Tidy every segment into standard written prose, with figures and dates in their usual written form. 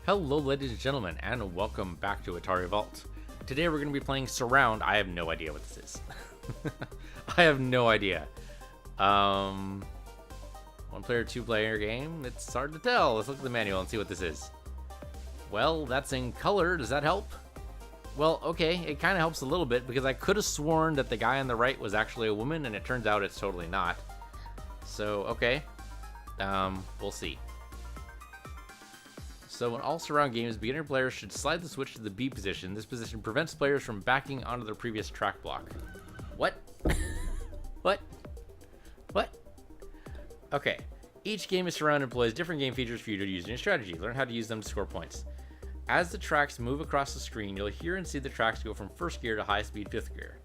Hello ladies and gentlemen, and welcome back to Atari Vault. Today we're going to be playing Surround. I have no idea what this is. I have no idea. One player, two player game? It's hard to tell. Let's look at the manual and see what this is. Well, that's in color. Does that help? Well, okay, it kind of helps a little bit because I could have sworn that the guy on the right was actually a woman, and it turns out it's totally not. So, okay. We'll see. So in all Surround games, beginner players should slide the switch to the B position. This position prevents players from backing onto their previous track block. What? What? What? Okay. Each game is Surround employs different game features for you to use in your strategy. Learn how to use them to score points. As the tracks move across the screen, you'll hear and see the tracks go from first gear to high speed fifth gear.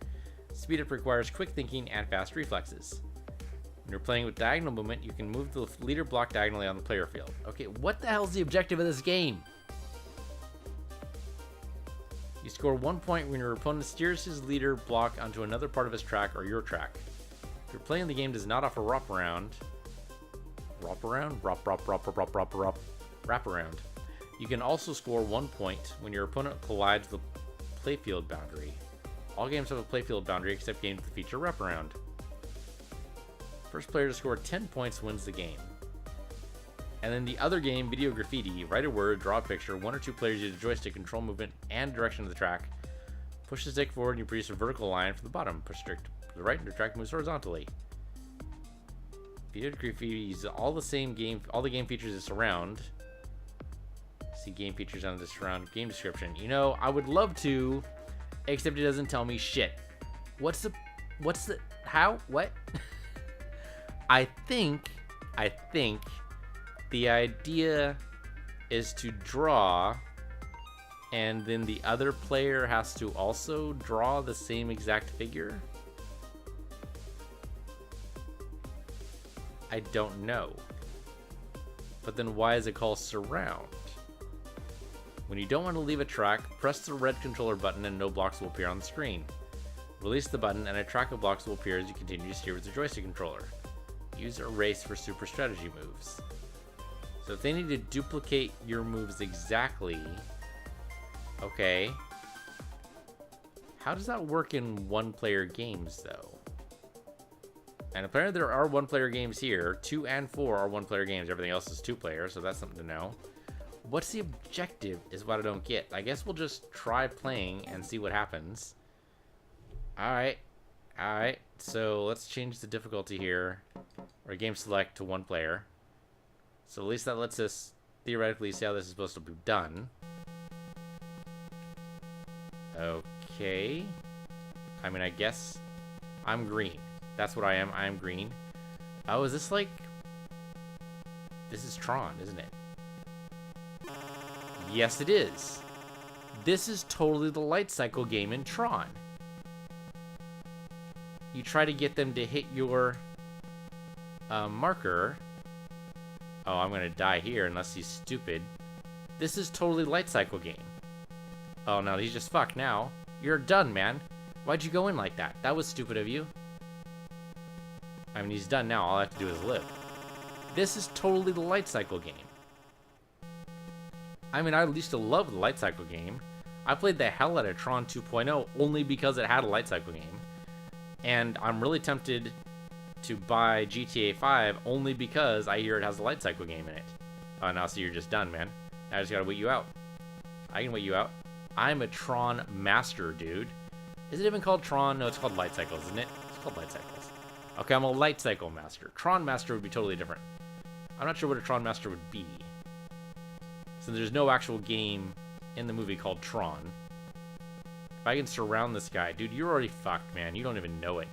Speed up requires quick thinking and fast reflexes. When you're playing with diagonal movement, you can move the leader block diagonally on the player field. Okay, what the hell is the objective of this game? You score 1 point when your opponent steers his leader block onto another part of his track or your track. If you're playing the game does not offer wraparound. Wraparound. You can also score 1 point when your opponent collides the playfield boundary. All games have a playfield boundary except games that feature wraparound. First player to score 10 points wins the game. And then the other game, Video Graffiti, write a word, draw a picture, one or two players use a joystick to control movement and direction of the track. Push the stick forward and you produce a vertical line from the bottom. Push stick to the right and the track moves horizontally. Video Graffiti uses all the game features of Surround. See game features on the Surround game description. You know, I would love to, except it doesn't tell me shit. How? What? I think the idea is to draw, and then the other player has to also draw the same exact figure. I don't know. But then why is it called Surround? When you don't want to leave a track, press the red controller button and no blocks will appear on the screen. Release the button and a track of blocks will appear as you continue to steer with the joystick controller. Use Erase for super strategy moves. So if they need to duplicate your moves exactly, okay. How does that work in one-player games, though? And apparently there are one-player games here. 2 and 4 are one-player games. Everything else is two-player, so that's something to know. What's the objective is what I don't get. I guess we'll just try playing and see what happens. Alright. Alright, so let's change the difficulty here, or game select to one player. So at least that lets us theoretically see how this is supposed to be done. Okay. I mean, I guess I'm green. That's what I am. I am green. Oh, is this like... This is Tron, isn't it? Yes, it is. This is totally the light cycle game in Tron. You try to get them to hit your marker. Oh, I'm gonna die here unless he's stupid. This is totally light cycle game. Oh no, he's just fucked now. You're done, man. Why'd you go in like that? That was stupid of you. I mean, he's done now. All I have to do is live. This is totally the light cycle game. I mean, I used to love the light cycle game. I played the hell out of Tron 2.0 only because it had a light cycle game. And I'm really tempted to buy GTA 5 only because I hear it has a light cycle game in it. Oh, now see, you're just done, man. I just gotta wait you out. I can wait you out. I'm a Tron master, dude. Is it even called Tron? No, it's called Light Cycles, isn't it? It's called Light Cycles. Okay, I'm a Light Cycle master. Tron master would be totally different. I'm not sure what a Tron master would be. So there's no actual game in the movie called Tron. If I can surround this guy, dude, you're already fucked, man. You don't even know it.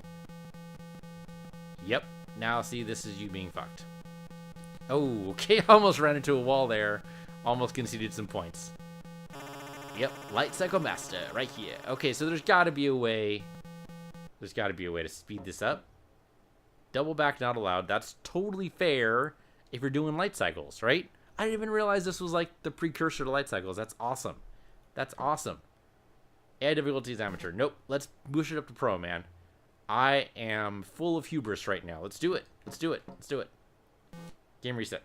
Yep. Now, see, this is you being fucked. Oh, okay. Almost ran into a wall there. Almost conceded some points. Yep. Light Cycle Master right here. Okay, so there's got to be a way. There's got to be a way to speed this up. Double back not allowed. That's totally fair if you're doing light cycles, right? I didn't even realize this was like the precursor to light cycles. That's awesome. That's awesome. Add difficulty is amateur. Nope. Let's push it up to pro, man. I am full of hubris right now. Let's do it. Let's do it. Let's do it. Game reset.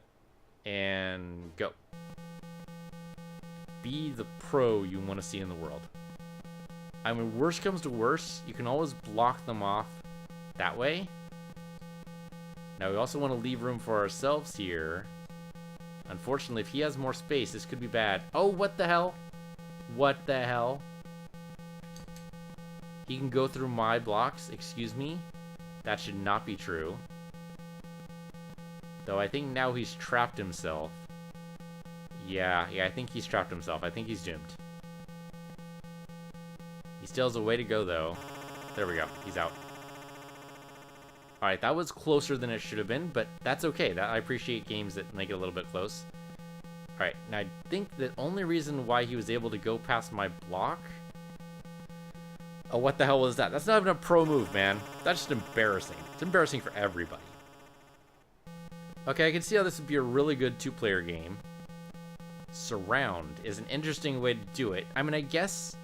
And go. Be the pro you want to see in the world. I mean, worst comes to worst, you can always block them off that way. Now, we also want to leave room for ourselves here. Unfortunately, if he has more space, this could be bad. Oh, what the hell? What the hell? He can go through my blocks? Excuse me? That should not be true. Though I think now he's trapped himself. Yeah, I think he's trapped himself. I think he's doomed. He still has a way to go, though. There we go. He's out. Alright, that was closer than it should have been, but that's okay. I appreciate games that make it a little bit close. Alright, now I think the only reason why he was able to go past my block... Oh, what the hell was that? That's not even a pro move, man. That's just embarrassing. It's embarrassing for everybody. Okay, I can see how this would be a really good two-player game. Surround is an interesting way to do it. I mean, I guess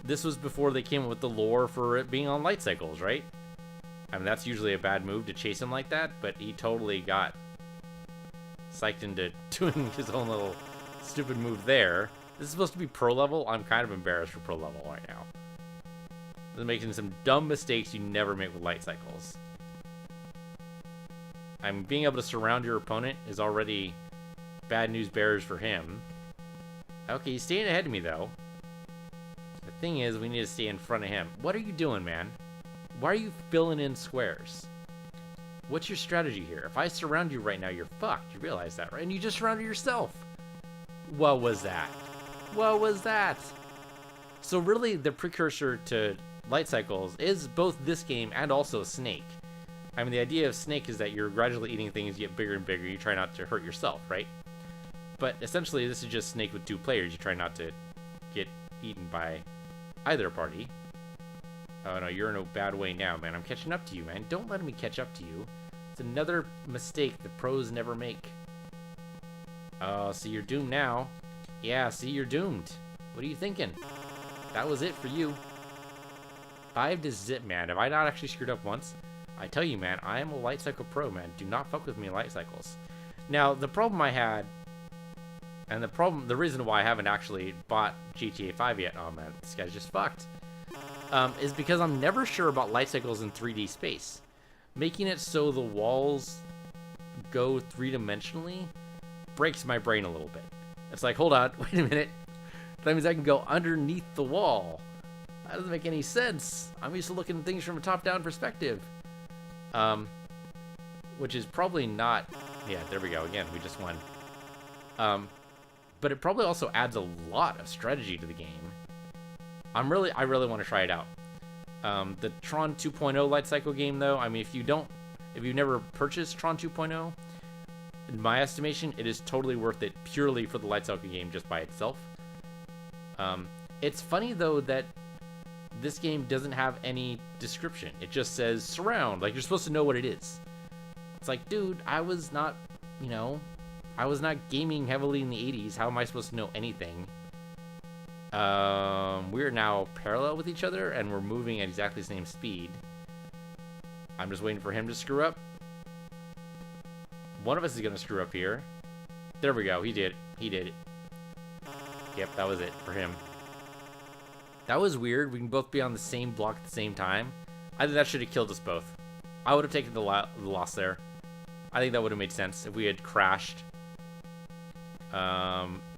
this was before they came up with the lore for it being on light cycles, right? I mean, that's usually a bad move to chase him like that, but he totally got psyched into doing his own little stupid move there. This is supposed to be pro level. I'm kind of embarrassed for pro level right now. They're making some dumb mistakes you never make with light cycles. I mean, being able to surround your opponent is already bad news bears for him. Okay, he's staying ahead of me, though. The thing is, we need to stay in front of him. What are you doing, man? Why are you filling in squares? What's your strategy here? If I surround you right now, you're fucked. You realize that, right? And you just surrounded yourself. What was that? What was that? So really, the precursor to light cycles is both this game and also Snake. I mean, the idea of Snake is that you're gradually eating things, you get bigger and bigger, you try not to hurt yourself, right? But essentially, this is just Snake with two players. You try not to get eaten by either party. Oh no, you're in a bad way now, man. I'm catching up to you, man. Don't let me catch up to you. It's another mistake the pros never make. Oh, see, you're doomed now. Yeah, see, you're doomed. What are you thinking? That was it for you. 5 to zip, man. Have I not actually screwed up once? I tell you, man, I am a light cycle pro, man. Do not fuck with me in light cycles. Now, the problem I had, and the reason why I haven't actually bought GTA 5 yet, oh man, this guy's just fucked, is because I'm never sure about light cycles in 3D space. Making it so the walls go three-dimensionally breaks my brain a little bit. It's like, hold on, wait a minute. That means I can go underneath the wall. That doesn't make any sense. I'm used to looking at things from a top-down perspective. Which is probably not... Yeah, there we go. Again, we just won. But it probably also adds a lot of strategy to the game. I really want to try it out. The Tron 2.0 light cycle game, though, I mean, if you've never purchased Tron 2.0, in my estimation, it is totally worth it purely for the light cycle game just by itself. It's funny, though, that this game doesn't have any description. It just says surround, like you're supposed to know what it is. It's like, dude, I was not gaming heavily in the 80s. How am I supposed to know anything? We're now parallel with each other and we're moving at exactly the same speed. I'm just waiting for him to screw up. One of us is gonna screw up here. There we go. He did it. Yep, that was it for him. That was weird. We can both be on the same block at the same time. I think that should have killed us both. I would have taken the loss there. I think that would have made sense if we had crashed.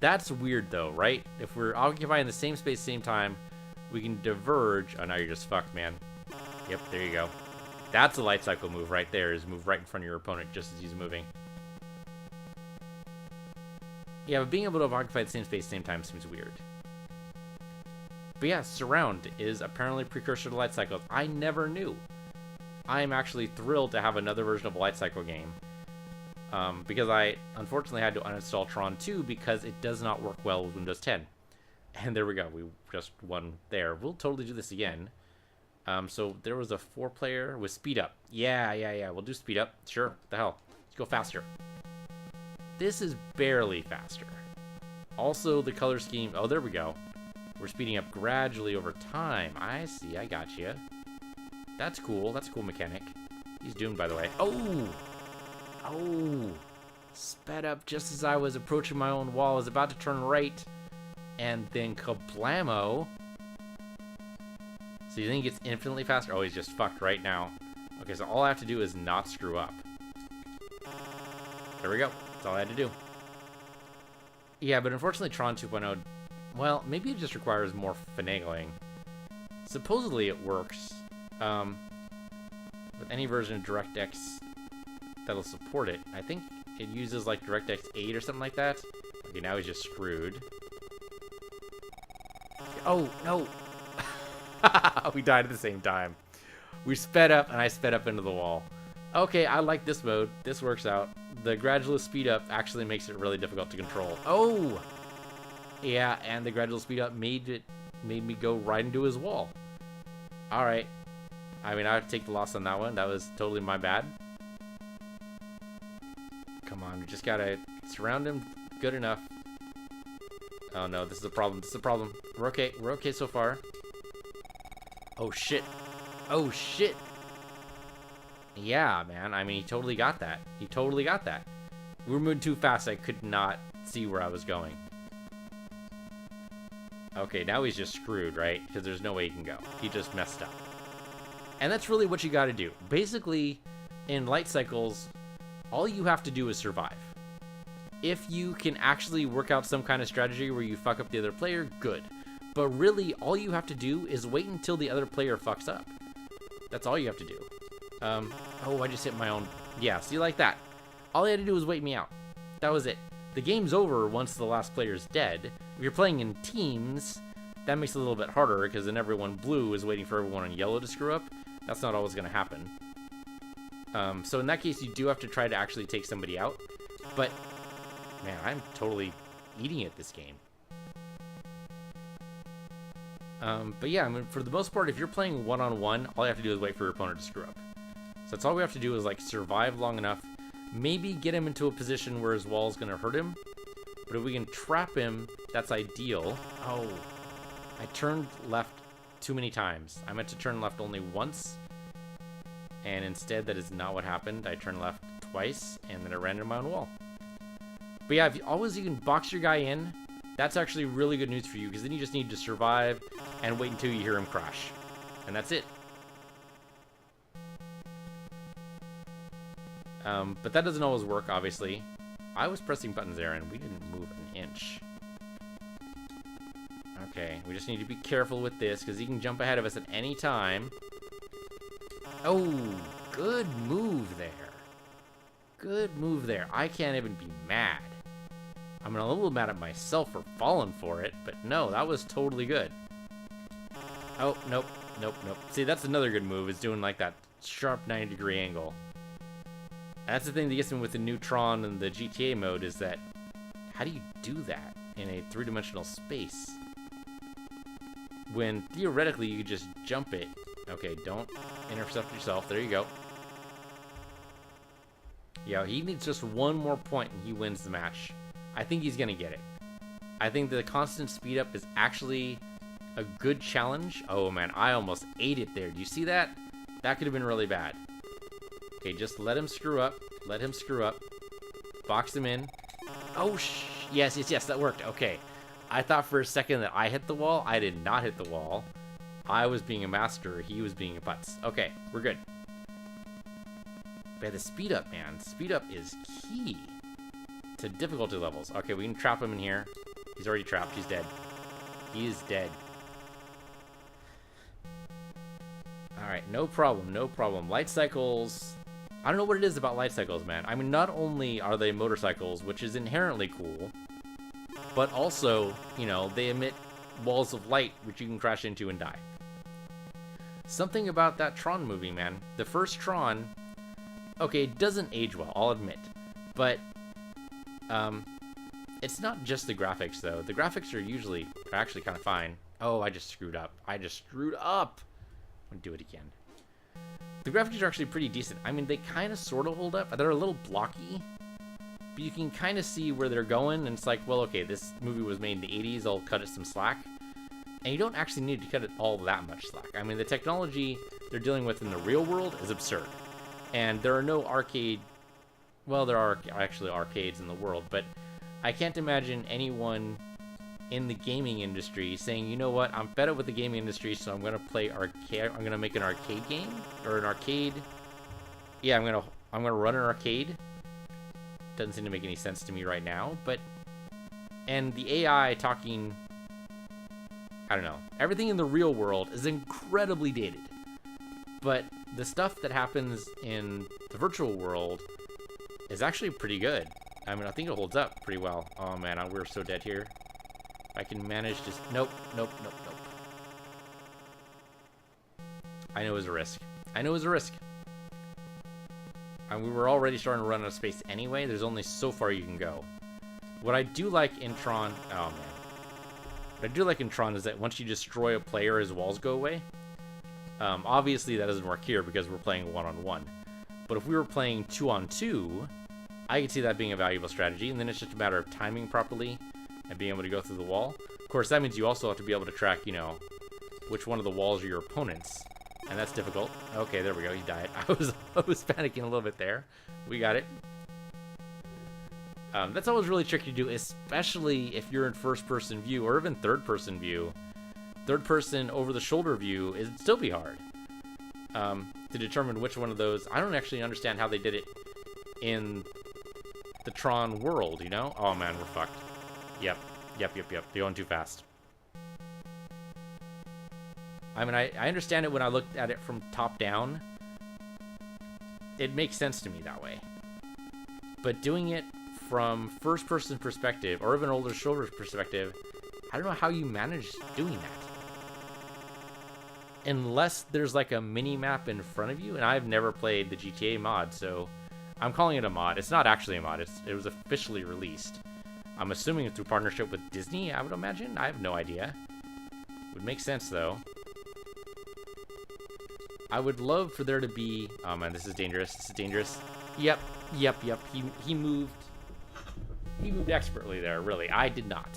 That's weird though, right? If we're occupying the same space, same time, we can diverge. Oh, now you're just fucked, man. Yep, there you go. That's a light cycle move right there, is move right in front of your opponent just as he's moving. Yeah, but being able to occupy the same space, same time seems weird. But yeah, surround is apparently precursor to light cycles. I never knew. I am actually thrilled to have another version of a light cycle game. Because I unfortunately had to uninstall Tron 2 because it does not work well with Windows 10. And there we go. We just won there. We'll totally do this again. So there was a 4-player with speed up. Yeah. We'll do speed up. Sure. What the hell? Let's go faster. This is barely faster. Also, the color scheme. Oh, there we go. We're speeding up gradually over time. I see. I got you. That's cool. That's a cool mechanic. He's doomed, by the way. Oh! Sped up just as I was approaching my own wall. I was about to turn right. and then kablamo. So you think it's infinitely faster? Oh, he's just fucked right now. Okay, so all I have to do is not screw up. There we go. That's all I had to do. Yeah, but unfortunately Tron 2.0, well, maybe it just requires more finagling. Supposedly it works with any version of DirectX that'll support it. I think it uses like DirectX 8 or something like that. Okay, now he's just screwed. Oh, no. We died at the same time. We sped up, and I sped up into the wall. Okay, I like this mode. This works out. The gradual speed up actually makes it really difficult to control. Oh! Yeah, and the gradual speed up made me go right into his wall. Alright. I mean, I have to take the loss on that one. That was totally my bad. Come on, we just gotta surround him good enough. Oh no, this is a problem. This is a problem. We're okay. We're okay so far. Oh shit. Oh shit. Yeah, man. I mean, he totally got that. He totally got that. We were moving too fast. I could not see where I was going. Okay, now he's just screwed, right? Because there's no way he can go. He just messed up. And that's really what you got to do. Basically, in light cycles, all you have to do is survive. If you can actually work out some kind of strategy where you fuck up the other player, good. But really, all you have to do is wait until the other player fucks up. That's all you have to do. Oh, I just hit my own. Yeah, see, like that. All I had to do was wait me out. That was it. The game's over once the last player's dead. If you're playing in teams, that makes it a little bit harder, because then everyone blue is waiting for everyone on yellow to screw up. That's not always going to happen. So in that case, you do have to try to actually take somebody out. But, man, I'm totally eating at this game. But yeah, I mean, for the most part, if you're playing one-on-one, all you have to do is wait for your opponent to screw up. So that's all we have to do is, like, survive long enough. Maybe get him into a position where his wall is going to hurt him. But if we can trap him, that's ideal. Oh, I turned left too many times. I meant to turn left only once. And instead, that is not what happened. I turned left twice, and then I ran into my own wall. But yeah, if you can box your guy in, that's actually really good news for you, because then you just need to survive and wait until you hear him crash. And that's it. But that doesn't always work, obviously. I was pressing buttons there, and we didn't move an inch. Okay, we just need to be careful with this, because he can jump ahead of us at any time. Oh, good move there. Good move there. I can't even be mad. I'm a little mad at myself for falling for it, but no, that was totally good. Oh, nope, nope, nope. See, that's another good move, is doing like that sharp 90-degree angle. That's the thing that gets me with the new Tron and the GTA mode, is that how do you do that in a three-dimensional space? When theoretically you could just jump it. Okay, don't intercept yourself. There you go. Yeah, he needs just one more point and he wins the match. I think he's gonna get it. I think the constant speed up is actually a good challenge. Oh man, I almost ate it there. Do you see that? That could have been really bad. Okay, just let him screw up. Let him screw up. Box him in. Oh, yes, yes, yes, that worked. Okay. I thought for a second that I hit the wall. I did not hit the wall. I was being a master. He was being a putz. Okay, we're good. But the speed up, man. Speed up is key to difficulty levels. Okay, we can trap him in here. He's already trapped. He's dead. He is dead. Alright, no problem, no problem. Light cycles. I don't know what it is about light cycles, man. I mean, not only are they motorcycles, which is inherently cool, but also, you know, they emit walls of light, which you can crash into and die. Something about that Tron movie, man. The first Tron, okay, it doesn't age well, I'll admit. But, it's not just the graphics, though. The graphics are actually kind of fine. Oh, I just screwed up. I just screwed up. I'm gonna do it again. The graphics are actually pretty decent. I mean, they kind of sort of hold up. They're a little blocky, but you can kind of see where they're going, and it's like, well, okay, this movie was made in the 80s, I'll cut it some slack. And you don't actually need to cut it all that much slack. I mean, the technology they're dealing with in the real world is absurd. And there are no arcade... Well, there are actually arcades in the world, but I can't imagine anyone in the gaming industry saying, you know what, I'm fed up with the gaming industry, so I'm gonna play arcade. I'm gonna make an arcade game or an arcade. Yeah, I'm gonna run an arcade. Doesn't seem to make any sense to me right now, but and the AI talking, I don't know. Everything in the real world is incredibly dated, but the stuff that happens in the virtual world is actually pretty good. I mean, I think it holds up pretty well. Oh man, we're so dead here. I can manage to... Nope. I know it was a risk. And we were already starting to run out of space anyway. There's only so far you can go. What I do like in Tron... Oh, man. What I do like in Tron is that once you destroy a player, his walls go away. Obviously, that doesn't work here because we're playing one-on-one. But if we were playing two-on-two, I could see that being a valuable strategy. And then it's just a matter of timing properly and being able to go through the wall. Of course, that means you also have to be able to track, you know, which one of the walls are your opponents. And that's difficult. Okay, there we go. He died. I was panicking a little bit there. We got it. That's always really tricky to do, especially if you're in first-person view or even third-person view. Third-person over-the-shoulder view it'd still be hard to determine which one of those. I don't actually understand how they did it in the Tron world, you know? Oh, man, we're fucked. Yep. They're going too fast. I mean, I understand it when I looked at it from top down. It makes sense to me that way. But doing it from first-person perspective, or even older shoulder perspective, I don't know how you manage doing that. Unless there's like a mini-map in front of you, and I've never played the GTA mod, so I'm calling it a mod. It's not actually a mod. It was officially released. I'm assuming it's through partnership with Disney, I would imagine. I have no idea. Would make sense, though. I would love for there to be... Oh, man, this is dangerous. Yep. He moved expertly there, really. I did not.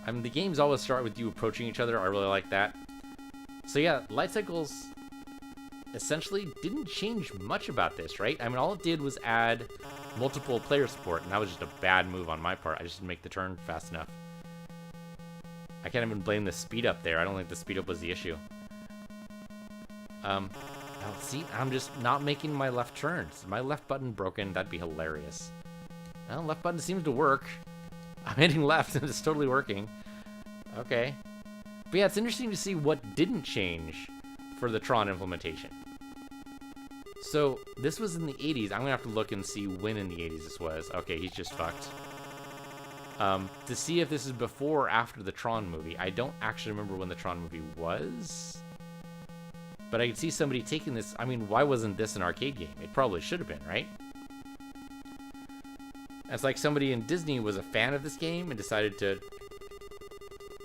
I mean, the games always start with you approaching each other. I really like that. So, yeah, lightcycles essentially didn't change much about this, right? I mean, all it did was add multiple player support, and that was just a bad move on my part. I just didn't make the turn fast enough. I can't even blame the speed up there. I don't think the speed up was the issue. See, I'm just not making my left turns. My left button broken. That'd be hilarious. Well, left button seems to work. I'm hitting left and it's totally working. Okay. But yeah, it's interesting to see what didn't change for the Tron implementation. So, this was in the 80s. I'm going to have to look and see when in the 80s this was. Okay, he's just fucked. To see if this is before or after the Tron movie. I don't actually remember when the Tron movie was. But I could see somebody taking this. I mean, why wasn't this an arcade game? It probably should have been, right? It's like somebody in Disney was a fan of this game and decided to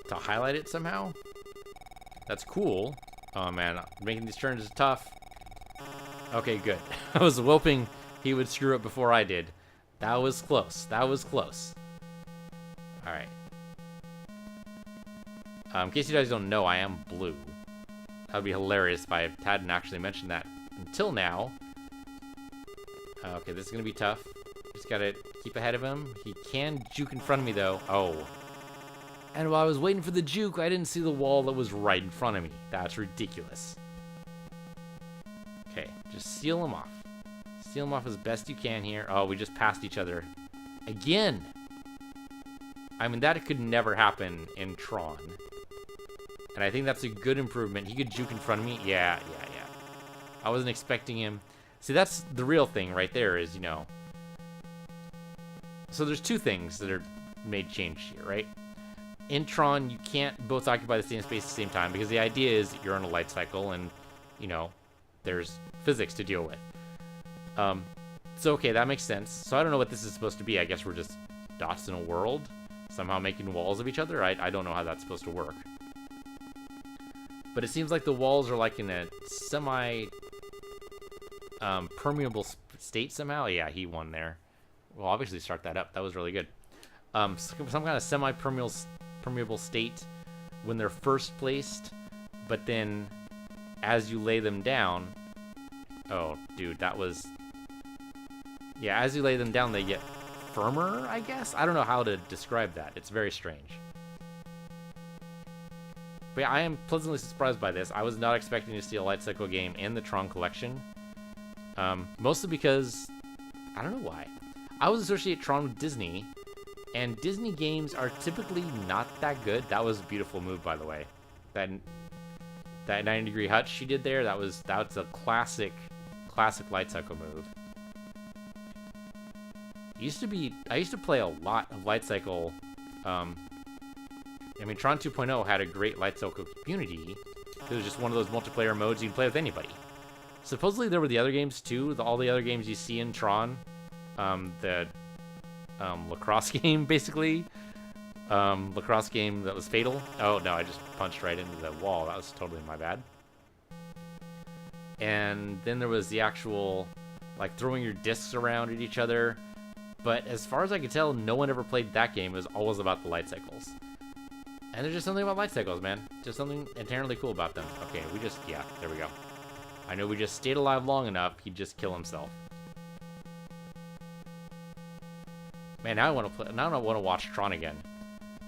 highlight it somehow. That's cool. Oh man, making these turns is tough. Okay, good. I was hoping he would screw up before I did. That was close. Alright. In case you guys don't know, I am blue. That would be hilarious if I hadn't actually mentioned that until now. Okay, this is going to be tough. Just got to keep ahead of him. He can juke in front of me, though. Oh. And while I was waiting for the juke, I didn't see the wall that was right in front of me. That's ridiculous. Okay, just seal him off. Seal him off as best you can here. Oh, we just passed each other. Again! I mean, that could never happen in Tron. And I think that's a good improvement. He could juke in front of me. Yeah. I wasn't expecting him. See, that's the real thing right there is, you know. So there's two things that are made change here, right? In Tron, you can't both occupy the same space at the same time because the idea is that you're on a light cycle and, you know, there's physics to deal with. So, okay, that makes sense. So I don't know what this is supposed to be. I guess we're just dots in a world, somehow making walls of each other. I don't know how that's supposed to work. But it seems like the walls are like in a permeable state somehow. Yeah, he won there. Well, obviously start that up. That was really good. Some kind of semi-permeable state when they're first placed, but then as you lay them down... Oh, dude, that was... Yeah, as you lay them down, they get firmer, I guess? I don't know how to describe that. It's very strange. But yeah, I am pleasantly surprised by this. I was not expecting to see a light cycle game in the Tron collection. Mostly because, I don't know why. I always associate Tron with Disney, and Disney games are typically not that good. That was a beautiful move, by the way. That 90-degree hutch she did there, that's a classic light cycle move. I used to play a lot of light cycle. I mean, Tron 2.0 had a great light cycle community. It was just one of those multiplayer modes you can play with anybody. Supposedly there were the other games too. All the other games you see in Tron, the lacrosse game basically, lacrosse game that was fatal. Oh no, I just punched right into the wall. That was totally my bad. And then there was the actual, like, throwing your discs around at each other. But as far as I could tell, no one ever played that game. It was always about the light cycles. And there's just something about light cycles, man. Just something inherently cool about them. Okay, yeah, there we go. I know we just stayed alive long enough, he'd just kill himself. Man, now I want to play. Now I want to watch Tron again,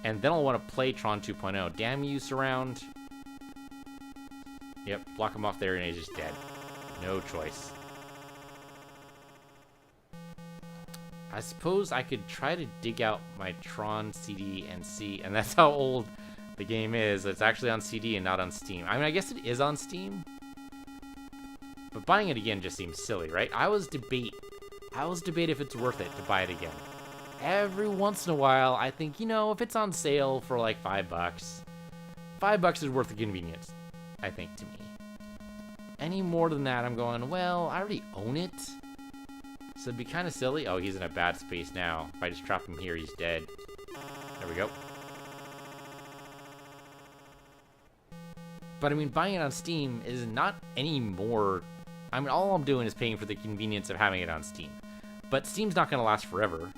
and then I'll want to play Tron 2.0. Damn you, Surround! Yep, block him off there, and he's just dead. No choice. I suppose I could try to dig out my Tron CD and see, and that's how old the game is. It's actually on CD and not on Steam. I mean, I guess it is on Steam, but buying it again just seems silly, right? I always debate if it's worth it to buy it again. Every once in a while, I think, you know, if it's on sale for like $5, $5 is worth the convenience, I think, to me. Any more than that, I'm going, well, I already own it. So it'd be kind of silly. Oh, he's in a bad space now. If I just trap him here, he's dead. There we go. But I mean, buying it on Steam is not any more. I mean, all I'm doing is paying for the convenience of having it on Steam. But Steam's not going to last forever.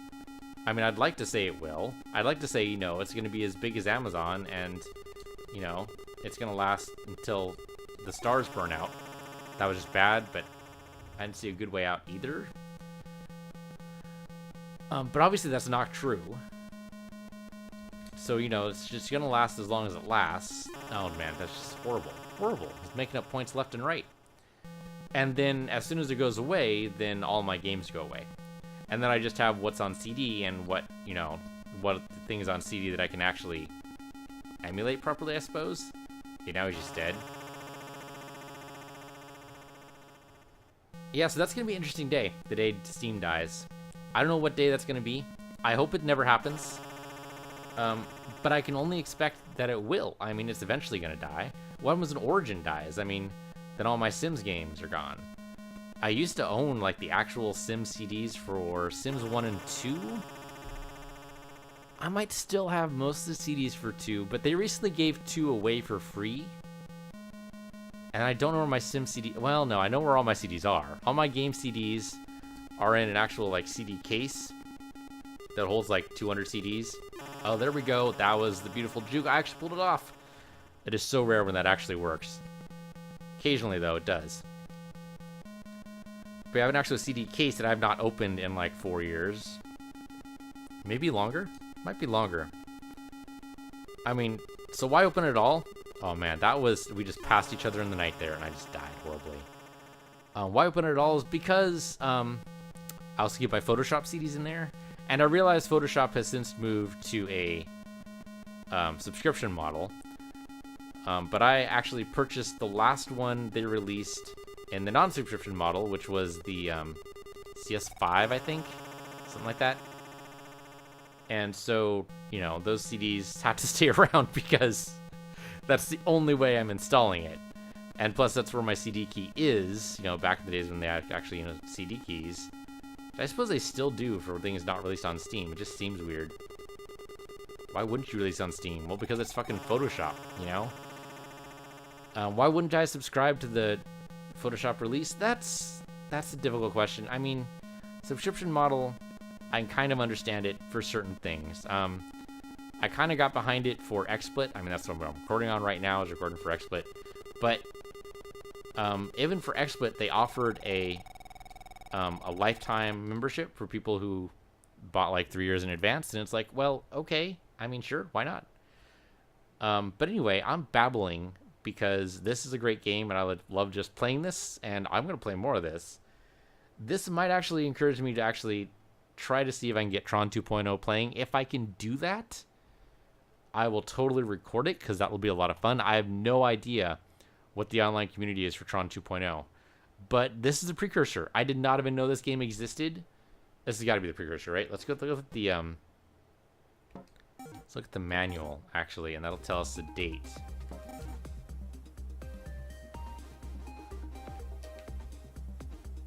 I mean, I'd like to say it will. I'd like to say, you know, it's going to be as big as Amazon and, you know, it's going to last until the stars burn out. That was just bad, but I didn't see a good way out either. But obviously that's not true. So, you know, it's just going to last as long as it lasts. Oh, man, that's just horrible. Horrible. It's making up points left and right. And then as soon as it goes away, then all my games go away. And then I just have what's on CD and what, you know, what things on CD that I can actually emulate properly, I suppose. Okay, now he's just dead. Yeah, so that's going to be an interesting day, the day Steam dies. I don't know what day that's going to be. I hope it never happens. But I can only expect that it will. I mean, it's eventually going to die. What happens when Origin dies? I mean, then all my Sims games are gone. I used to own, like, the actual Sims CDs for Sims 1 and 2. I might still have most of the CDs for 2, but they recently gave 2 away for free. And I don't know where my Sim CD... Well, no, I know where all my CDs are. All my game CDs are in an actual, like, CD case that holds, like, 200 CDs. Oh, there we go. That was the beautiful juke. I actually pulled it off. It is so rare when that actually works. Occasionally, though, it does. But I have an actual CD case that I've not opened in, like, 4 years. Maybe longer? Might be longer. I mean, so why open it all? Oh, man, that was... We just passed each other in the night there, and I just died horribly. Why open it at all is because I also keep my Photoshop CDs in there. And I realized Photoshop has since moved to a subscription model. But I actually purchased the last one they released in the non-subscription model, which was the CS5, I think. Something like that. And so, you know, those CDs have to stay around because that's the only way I'm installing it. And plus, that's where my CD key is, you know, back in the days when they had actually, you know, CD keys. I suppose they still do for things not released on Steam. It just seems weird. Why wouldn't you release on Steam? Well, because it's fucking Photoshop, you know? Why wouldn't I subscribe to the Photoshop release? That's a difficult question. I mean, subscription model, I kind of understand it for certain things. I kind of got behind it for XSplit. I mean, that's what I'm recording on right now, is recording for XSplit. But even for XSplit, they offered a lifetime membership for people who bought like 3 years in advance, and it's like, well, okay. I mean, sure, why not? But anyway, I'm babbling because this is a great game, and I would love just playing this, and I'm going to play more of this. This might actually encourage me to actually try to see if I can get Tron 2.0 playing. If I can do that, I will totally record it, because that will be a lot of fun. I have no idea what the online community is for Tron 2.0, but this is a precursor. I did not even know this game existed. This has got to be the precursor, right? Let's go look at the let's look at the manual, actually, and that'll tell us the date.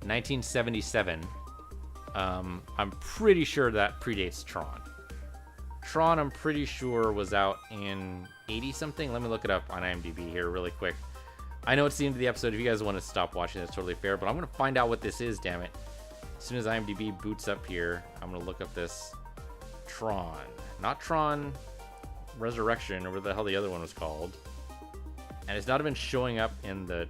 (1977). I'm pretty sure that predates Tron. Tron, I'm pretty sure, was out in 80-something. Let me look it up on IMDb here really quick. I know it's the end of the episode. If you guys want to stop watching, that's totally fair, but I'm going to find out what this is, damn it. As soon as IMDb boots up here, I'm going to look up this Tron. Not Tron Resurrection, or what the hell the other one was called. And it's not even showing up in the...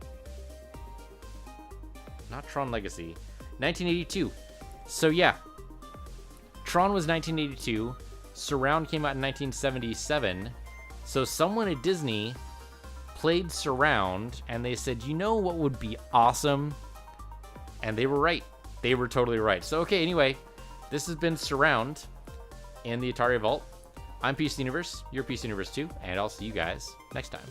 Not Tron Legacy. 1982. So yeah. Tron was 1982. Surround came out in 1977. So someone at Disney played Surround, and they said, you know what would be awesome? And they were right. They were totally right. So, okay, anyway, this has been Surround in the Atari Vault. I'm PC Universe, you're PC Universe too, and I'll see you guys next time.